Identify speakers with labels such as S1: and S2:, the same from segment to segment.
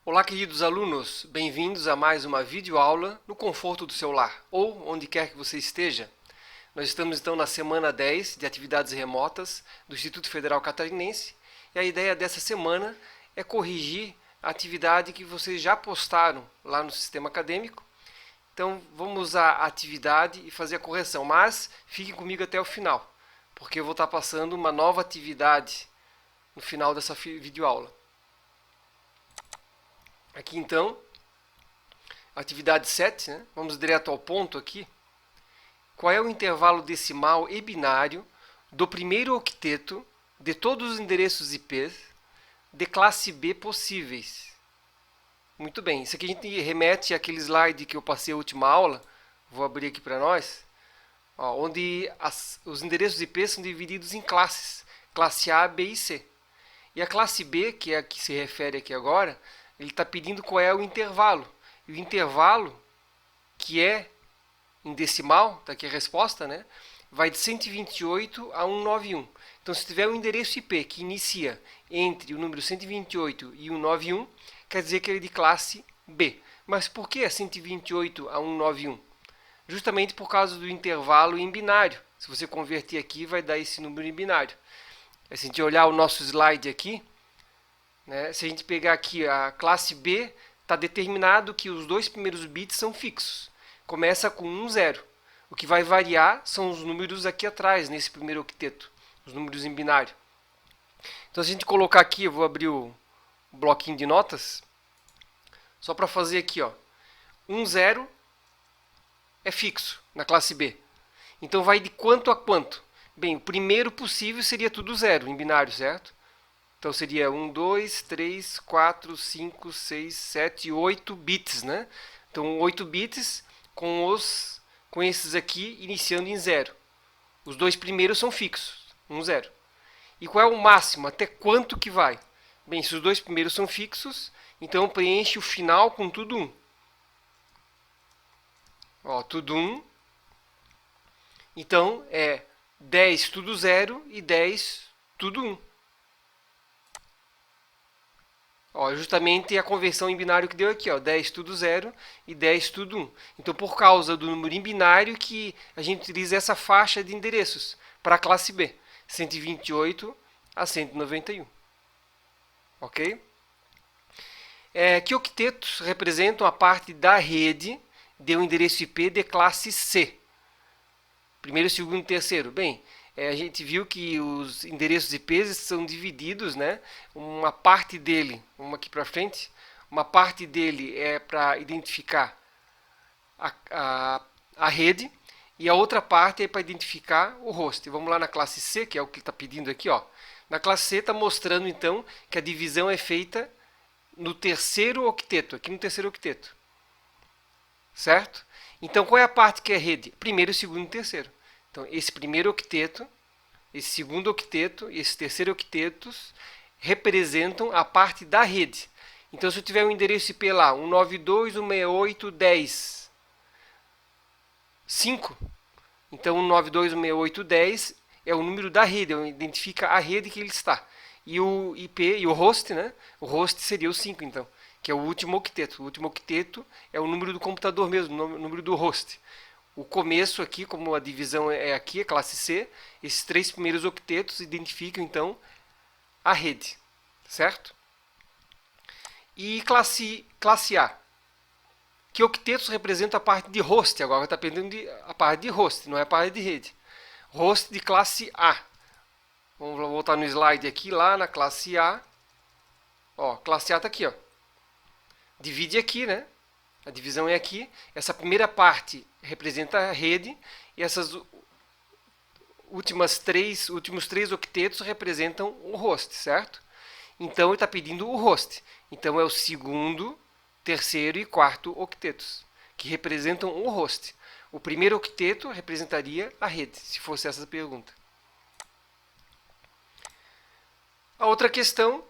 S1: Olá, queridos alunos, bem-vindos a mais uma videoaula no conforto do seu lar, ou onde quer que você esteja. Nós estamos então na semana 10 de atividades remotas do Instituto Federal Catarinense, e a ideia dessa semana é corrigir a atividade que vocês já postaram lá no sistema acadêmico. Então vamos usar a atividade e fazer a correção, mas fiquem comigo até o final, porque eu vou estar passando uma nova atividade no final dessa videoaula. Aqui então, atividade 7, né? Vamos direto ao ponto aqui. Qual é o intervalo decimal e binário do primeiro octeto de todos os endereços IP de classe B possíveis? Muito bem, isso aqui a gente remete àquele slide que eu passei a última aula. Vou abrir aqui para nós. Onde os endereços IP são divididos em classes. Classe A, B e C. E a classe B, que é a que se refere aqui agora, ele está pedindo qual é o intervalo. E o intervalo, que é em decimal, está aqui a resposta, né? Vai de 128 a 191. Então, se tiver um endereço IP que inicia entre o número 128 e 191, quer dizer que ele é de classe B. Mas por que 128 a 191? Justamente por causa do intervalo em binário. Se você converter aqui, vai dar esse número em binário. Se a gente olhar o nosso slide aqui, né, se a gente pegar aqui a classe B, está determinado que os dois primeiros bits são fixos. Começa com 1, 0. O que vai variar são os números aqui atrás, nesse primeiro octeto, os números em binário. Então, se a gente colocar aqui, eu vou abrir o bloquinho de notas, só para fazer aqui, 1, 0 é fixo na classe B. Então, vai de quanto a quanto? Bem, o primeiro possível seria tudo 0 em binário, certo? Então seria 1, 2, 3, 4, 5, 6, 7, 8 bits, né? Então 8 bits com esses aqui iniciando em 0. Os dois primeiros são fixos, 1, 0. E qual é o máximo? Até quanto que vai? Bem, se os dois primeiros são fixos, então preenche o final com tudo 1. Tudo 1. Então é 10 tudo 0 e 10 tudo 1. Justamente a conversão em binário que deu aqui, 10 tudo 0 e 10 tudo 1. Então, por causa do número em binário que a gente utiliza essa faixa de endereços para a classe B, 128 a 191. Ok? Que octetos representam a parte da rede de um endereço IP de classe C? Primeiro, segundo e terceiro. Bem, a gente viu que os endereços IPs são divididos, né? Uma parte dele, vamos aqui para frente, uma parte dele é para identificar a rede e a outra parte é para identificar o host. Vamos lá na classe C, que é o que ele está pedindo aqui. Na classe C está mostrando então que a divisão é feita no terceiro octeto, aqui no terceiro octeto. Certo? Então, qual é a parte que é rede? Primeiro, segundo e terceiro. Então, esse primeiro octeto, esse segundo octeto e esse terceiro octeto representam a parte da rede. Então, se eu tiver um endereço IP lá, 192.168.10, 5, então 192.168.10 é o número da rede, identifica a rede que ele está. E o IP e o host, né? O host seria o 5, então, que é o último octeto. O último octeto é o número do computador mesmo, o número do host. O começo aqui, como a divisão é aqui, a classe C, esses três primeiros octetos identificam, então, a rede, certo? E classe A. Que octetos representam a parte de host? Agora está perdendo a parte de host, não é a parte de rede. Host de classe A. Vamos voltar no slide aqui, lá na classe A. Classe A está aqui, Divide aqui, né? A divisão é aqui. Essa primeira parte representa a rede e essas últimos três octetos representam o host, certo? Então ele está pedindo o host. Então é o segundo, terceiro e quarto octetos, que representam o host. O primeiro octeto representaria a rede, se fosse essa a pergunta. A outra questão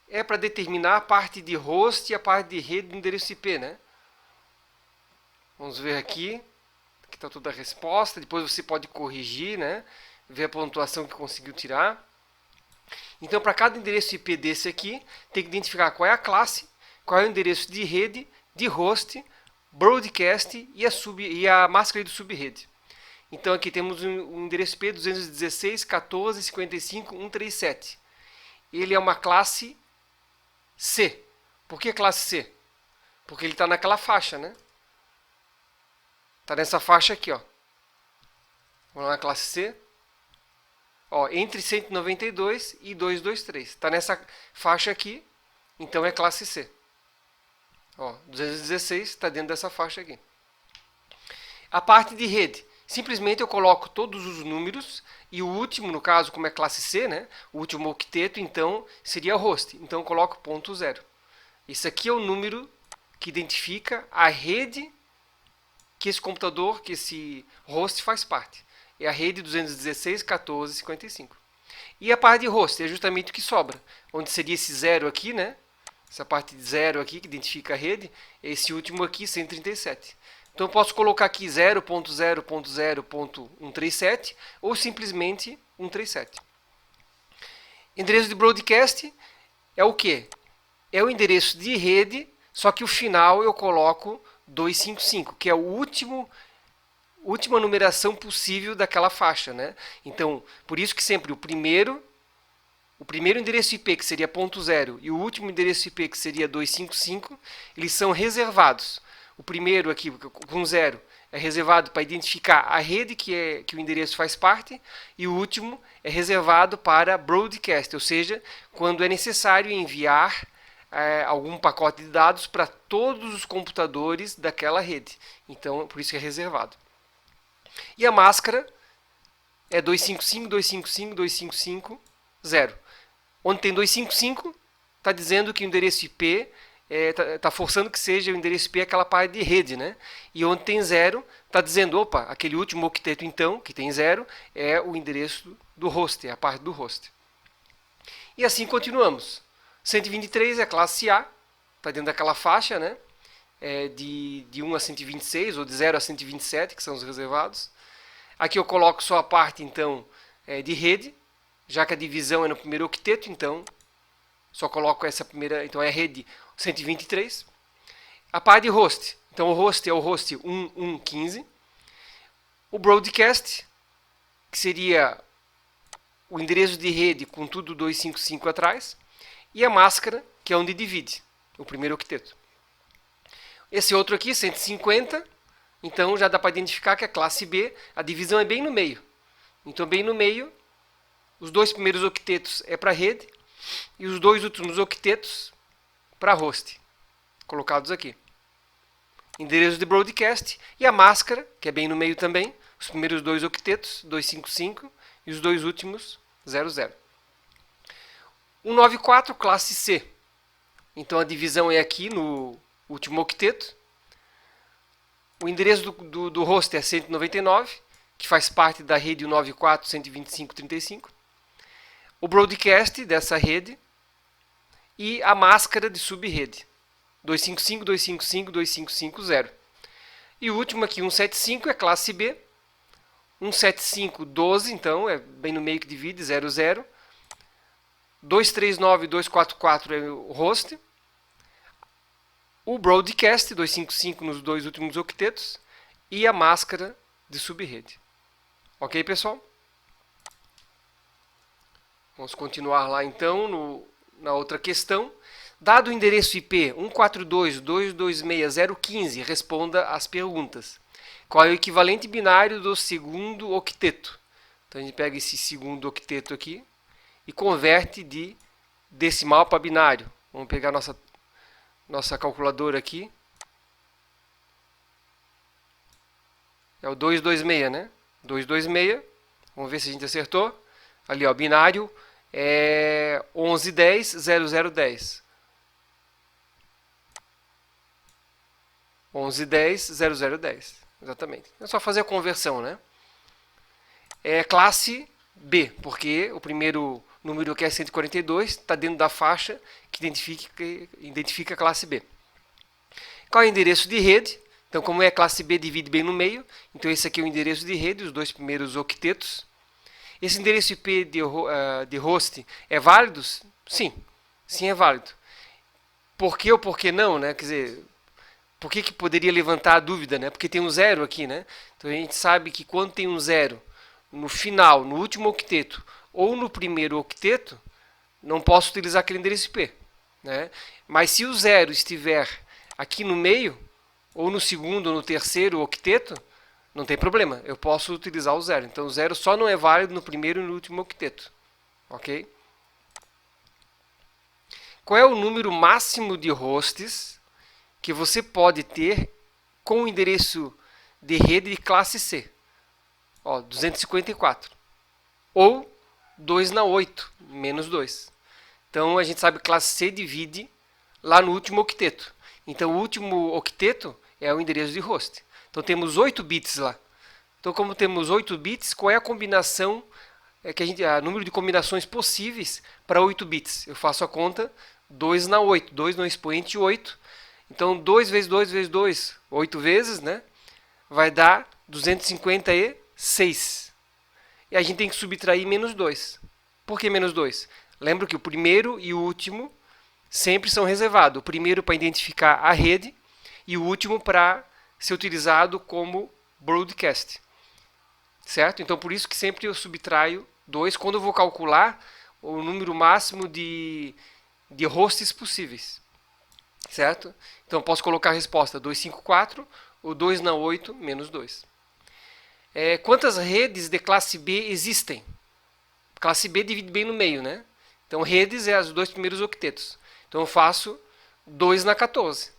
S1: é para determinar a parte de host e a parte de rede do endereço IP, né? Vamos ver aqui. Aqui está toda a resposta. Depois você pode corrigir, né? Ver a pontuação que conseguiu tirar. Então, para cada endereço IP desse aqui, tem que identificar qual é a classe, qual é o endereço de rede, de host, broadcast e a máscara de subrede. Então aqui temos um endereço IP 216.14.55.137. Ele é uma classe C. Por que classe C? Porque ele está naquela faixa, né? Está nessa faixa aqui, ó. Vamos lá, classe C. Ó, entre 192 e 223. Está nessa faixa aqui, então é classe C. Ó, 216 está dentro dessa faixa aqui. A parte de rede. Simplesmente eu coloco todos os números e o último, no caso, como é classe C, né? O último octeto, então, seria host. Então eu coloco ponto 0. Esse aqui é o número que identifica a rede que esse computador, que esse host faz parte. É a rede 216.14.55. E a parte de host é justamente o que sobra. Onde seria esse 0 aqui, né? Essa parte de 0 aqui, que identifica a rede. Esse último aqui, 137. Então eu posso colocar aqui 0.0.0.137 ou simplesmente 137. Endereço de broadcast é o quê? É o endereço de rede, só que o final eu coloco 255, que é o última numeração possível daquela faixa, né? Então, por isso que sempre o primeiro endereço IP, que seria ponto 0, e o último endereço IP, que seria 255, eles são reservados. O primeiro aqui, com 0, é reservado para identificar a rede que o endereço faz parte, e o último é reservado para broadcast, ou seja, quando é necessário enviar algum pacote de dados para todos os computadores daquela rede. Então, por isso é reservado. E a máscara é 255, 255, 255, 0. Onde tem 255, está dizendo que o endereço IP está forçando que seja o endereço IP aquela parte de rede, né? E onde tem 0, está dizendo, opa, aquele último octeto então, que tem 0, é o endereço do host, é a parte do host. E assim continuamos. 123 é classe A, está dentro daquela faixa, né? De 1 a 126, ou de 0 a 127, que são os reservados. Aqui eu coloco só a parte, então, de rede, já que a divisão é no primeiro octeto, então, só coloco essa primeira, então é a rede 123. A parte de host, então o host é o host 1115. O broadcast, que seria o endereço de rede com tudo 255 atrás. E a máscara, que é onde divide, o primeiro octeto. Esse outro aqui, 150, então já dá para identificar que é classe B, a divisão é bem no meio. Então, bem no meio, os dois primeiros octetos é para a rede, e os dois últimos octetos para host, colocados aqui. Endereço de broadcast, e a máscara, que é bem no meio também, os primeiros dois octetos, 255, e os dois últimos, 00. 194, classe C. Então a divisão é aqui no último octeto. O endereço do host é 199, que faz parte da rede 194.125.35. O broadcast dessa rede e a máscara de subrede. 255, 255, 2550. E o último aqui, 175, é classe B. 175, 12, então é bem no meio que divide, 00. 239 e 244 é o host. O broadcast, 255 nos dois últimos octetos. E a máscara de subrede. Ok, pessoal? Vamos continuar lá então na outra questão. Dado o endereço IP 142.226.015, responda às perguntas. Qual é o equivalente binário do segundo octeto? Então a gente pega esse segundo octeto aqui e converte de decimal para binário. Vamos pegar nossa calculadora aqui. É o 226, né? 226. Vamos ver se a gente acertou. Ali, ó, binário é 1110.0010. 1110.0010. Exatamente. É só fazer a conversão, né? É classe B, porque o primeiro número que é 142 está dentro da faixa que identifica a classe B. Qual é o endereço de rede? Então, como é classe B, divide bem no meio. Então, esse aqui é o endereço de rede, os dois primeiros octetos. Esse endereço IP de host é válido? Sim, sim é válido. por que ou por que não, né? Quer dizer, por que poderia levantar a dúvida, né? Porque tem um zero aqui, né? Então a gente sabe que quando tem um zero no final, no último octeto, ou no primeiro octeto, não posso utilizar aquele endereço IP, né? Mas se o zero estiver aqui no meio, ou no segundo ou no terceiro octeto, não tem problema, eu posso utilizar o zero. Então o zero só não é válido no primeiro e no último octeto, ok? Qual é o número máximo de hosts que você pode ter com o endereço de rede de classe C? Ó, 254. Ou 2 na 8, menos 2. Então a gente sabe que classe C divide lá no último octeto. Então o último octeto é o endereço de host. Então temos 8 bits lá. Então como temos 8 bits, qual é a combinação o número de combinações possíveis para 8 bits? Eu faço a conta 2 na 8, 2 no expoente 8. Então 2 vezes 2 vezes 2, 8 vezes, né? Vai dar 256. E a gente tem que subtrair menos 2. Por que menos 2? Lembra que o primeiro e o último sempre são reservados. O primeiro para identificar a rede e o último para ser utilizado como broadcast. Certo? Então, por isso que sempre eu subtraio 2 quando eu vou calcular o número máximo de hosts possíveis. Certo? Então, posso colocar a resposta 254 ou 2 na 8 menos 2. Quantas redes de classe B existem? Classe B divide bem no meio, né? Então, redes é os dois primeiros octetos. Então, eu faço 2 na 14.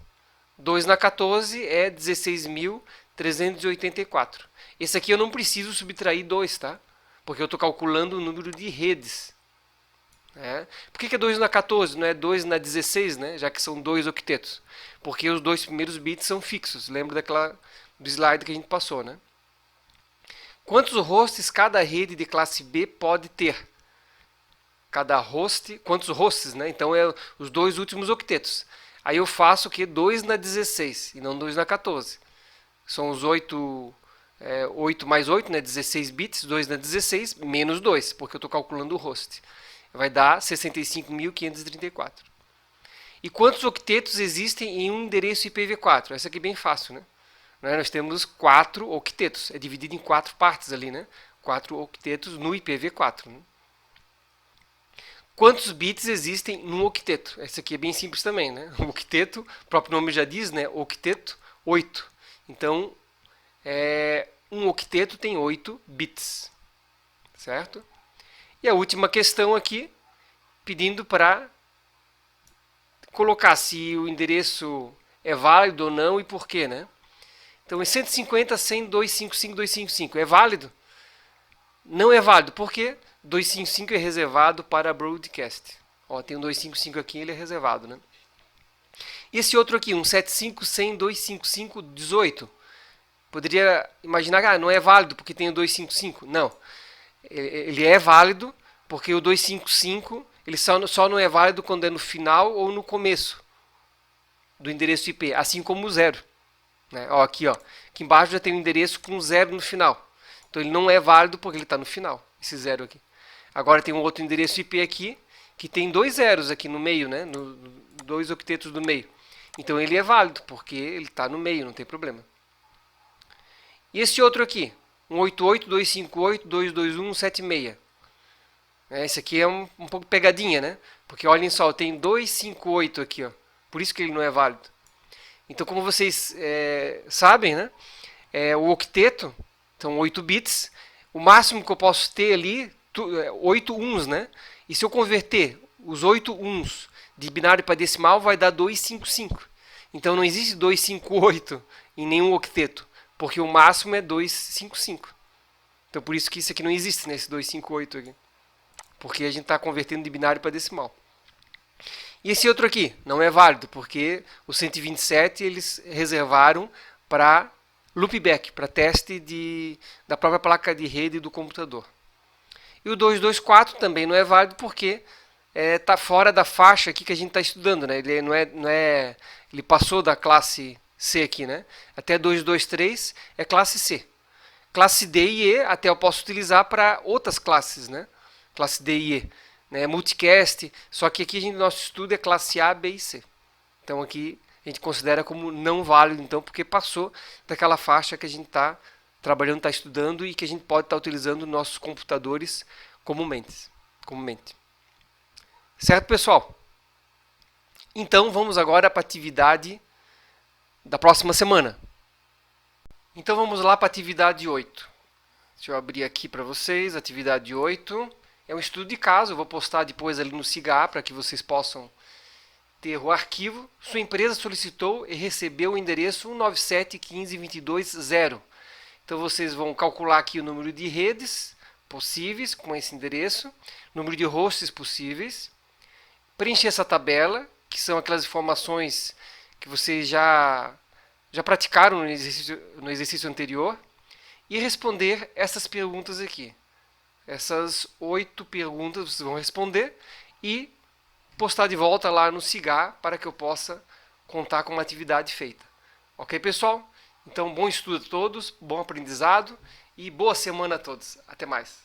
S1: 2 na 14 é 16.384. Esse aqui eu não preciso subtrair 2, tá? Porque eu estou calculando o número de redes. Por que é 2 na 14, não é 2 na 16, né? Já que são 2 octetos? Porque os dois primeiros bits são fixos. Lembra do slide que a gente passou, né? Quantos hosts cada rede de classe B pode ter? Cada host, quantos hosts, né? Então é os dois últimos octetos. Aí eu faço o que? 2 na 16 e não 2 na 14. São os 8 mais 8, né? 16 bits, 2 na 16, menos 2, porque eu estou calculando o host. Vai dar 65.534. E quantos octetos existem em um endereço IPv4? Essa aqui é bem fácil, né? Nós temos 4 octetos. É dividido em 4 partes ali, né? 4 octetos no IPv4. Né? Quantos bits existem num octeto? Essa aqui é bem simples também, né? O octeto, o próprio nome já diz, né? Octeto, 8. Então, um octeto tem 8 bits. Certo? E a última questão aqui, pedindo para colocar se o endereço é válido ou não e por quê, né? Então, em 150, 100, 255, 255. É válido? Não é válido. Por quê? 255 é reservado para broadcast. Ó, tem um 255 aqui, ele é reservado, né? E esse outro aqui, 175, 100, 255, 18. Poderia imaginar que não é válido porque tem o 255. Não. Ele é válido porque o 255 ele só não é válido quando é no final ou no começo do endereço IP, assim como o 0. Né? Ó, aqui embaixo já tem um endereço com 0 no final. Então ele não é válido porque ele está no final, esse 0 aqui. Agora tem um outro endereço IP aqui, que tem 2 zeros aqui no meio, né? 2 octetos do meio. Então ele é válido, porque ele está no meio, não tem problema. E esse outro aqui, 188, 258, 221, 176. Esse aqui é um pouco pegadinha, né? Porque olhem só, tem 258 aqui, ó. Por isso que ele não é válido. Então, como vocês sabem, né? O octeto, são 8 bits. O máximo que eu posso ter ali, 8 uns, né? E se eu converter os 8 uns de binário para decimal, vai dar 255. Então, não existe 258 em nenhum octeto, porque o máximo é 255. Então, por isso que isso aqui não existe, nesse 258 aqui. Porque a gente está convertendo de binário para decimal. E esse outro aqui não é válido, porque o 127 eles reservaram para loopback, para teste da própria placa de rede do computador. E o 224 também não é válido porque está fora da faixa aqui que a gente está estudando. Né? Ele passou da classe C aqui. Né? Até 223 é classe C. Classe D e E até eu posso utilizar para outras classes. Né? Classe D e E. Multicast, só que aqui nosso estudo é classe A, B e C. Então aqui a gente considera como não válido, então, porque passou daquela faixa que a gente está trabalhando, está estudando e que a gente pode estar utilizando nossos computadores comumente. Certo, pessoal? Então vamos agora para a atividade da próxima semana. Então vamos lá para a atividade 8. Deixa eu abrir aqui para vocês, atividade 8. É um estudo de caso, eu vou postar depois ali no SIGA para que vocês possam ter o arquivo. Sua empresa solicitou e recebeu o endereço 197.15.22.0. Então vocês vão calcular aqui o número de redes possíveis com esse endereço, número de hosts possíveis, preencher essa tabela, que são aquelas informações que vocês já praticaram no exercício anterior, e responder essas perguntas aqui. Essas 8 perguntas vocês vão responder e postar de volta lá no SIGA para que eu possa contar com uma atividade feita. Ok, pessoal? Então, bom estudo a todos, bom aprendizado e boa semana a todos. Até mais.